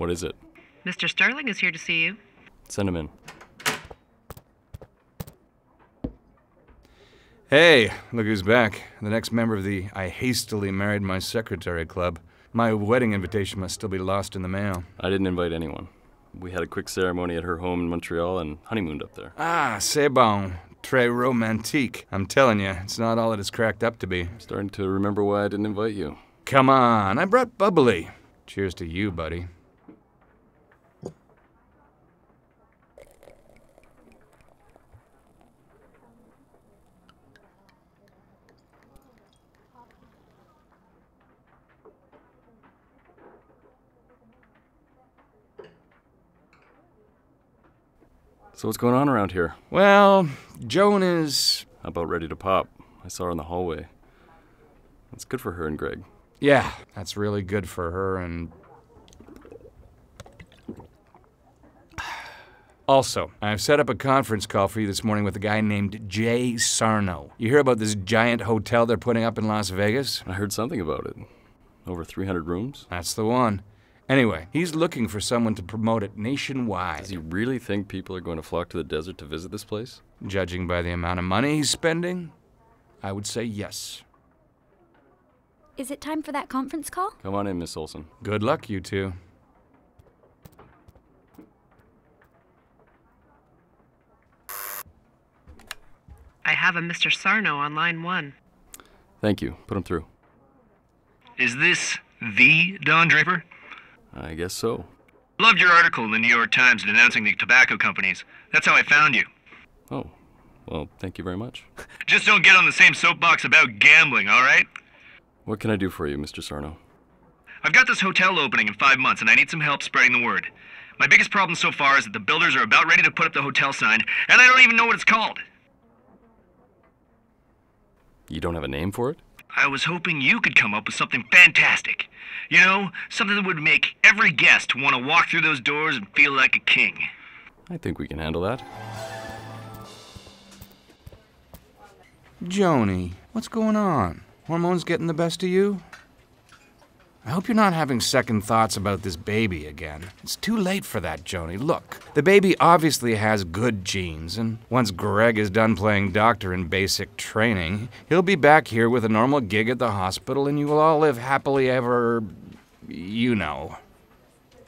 What is it? Mr. Sterling is here to see you. Send him in. Hey, look who's back. The next member of the I hastily married my secretary club. My wedding invitation must still be lost in the mail. I didn't invite anyone. We had a quick ceremony at her home in Montreal and honeymooned up there. Ah, c'est bon. Très romantique. I'm telling you, it's not all it is cracked up to be. I'm starting to remember why I didn't invite you. Come on, I brought bubbly. Cheers to you, buddy. So what's going on around here? Well, Joan is... About ready to pop. I saw her in the hallway. It's good for her and Greg. Yeah, that's really good for her and... Also, I've set up a conference call for you this morning with a guy named Jay Sarno. You hear about this giant hotel they're putting up in Las Vegas? I heard something about it. Over 300 rooms? That's the one. Anyway, he's looking for someone to promote it nationwide. Does he really think people are going to flock to the desert to visit this place? Judging by the amount of money he's spending, I would say yes. Is it time for that conference call? Come on in, Miss Olson. Good luck, you two. I have a Mr. Sarno on line 1. Thank you. Put him through. Is this the Don Draper? I guess so. Loved your article in the New York Times denouncing the tobacco companies. That's how I found you. Oh, well, thank you very much. Just don't get on the same soapbox about gambling, all right? What can I do for you, Mr. Sarno? I've got this hotel opening in 5 months, and I need some help spreading the word. My biggest problem so far is that the builders are about ready to put up the hotel sign, and I don't even know what it's called. You don't have a name for it? I was hoping you could come up with something fantastic. You know, something that would make every guest want to walk through those doors and feel like a king. I think we can handle that. Joni, what's going on? Hormones getting the best of you? I hope you're not having second thoughts about this baby again. It's too late for that, Joni. Look, the baby obviously has good genes, and once Greg is done playing doctor in basic training, he'll be back here with a normal gig at the hospital, and you will all live happily ever... you know.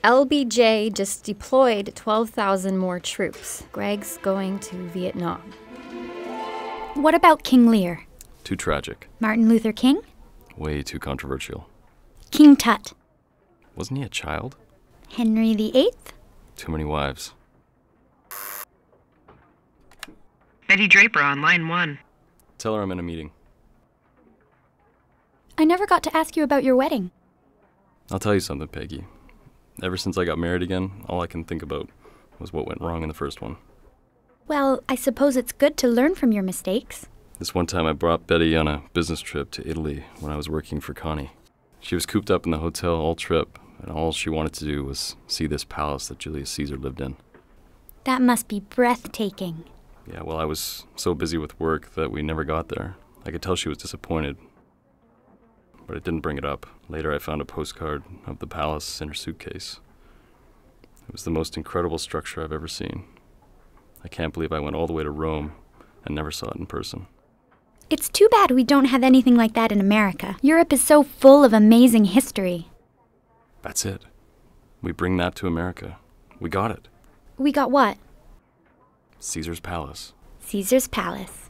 LBJ just deployed 12,000 more troops. Greg's going to Vietnam. What about King Lear? Too tragic. Martin Luther King? Way too controversial. King Tut? Wasn't he a child? Henry VIII? Too many wives. Betty Draper on line 1. Tell her I'm in a meeting. I never got to ask you about your wedding. I'll tell you something, Peggy. Ever since I got married again, all I can think about was what went wrong in the first one. Well, I suppose it's good to learn from your mistakes. This one time I brought Betty on a business trip to Italy when I was working for Connie. She was cooped up in the hotel all trip, and all she wanted to do was see this palace that Julius Caesar lived in. That must be breathtaking. Yeah, well, I was so busy with work that we never got there. I could tell she was disappointed, but I didn't bring it up. Later I found a postcard of the palace in her suitcase. It was the most incredible structure I've ever seen. I can't believe I went all the way to Rome and never saw it in person. It's too bad we don't have anything like that in America. Europe is so full of amazing history. That's it. We bring that to America. We got it. We got what? Caesar's Palace. Caesar's Palace.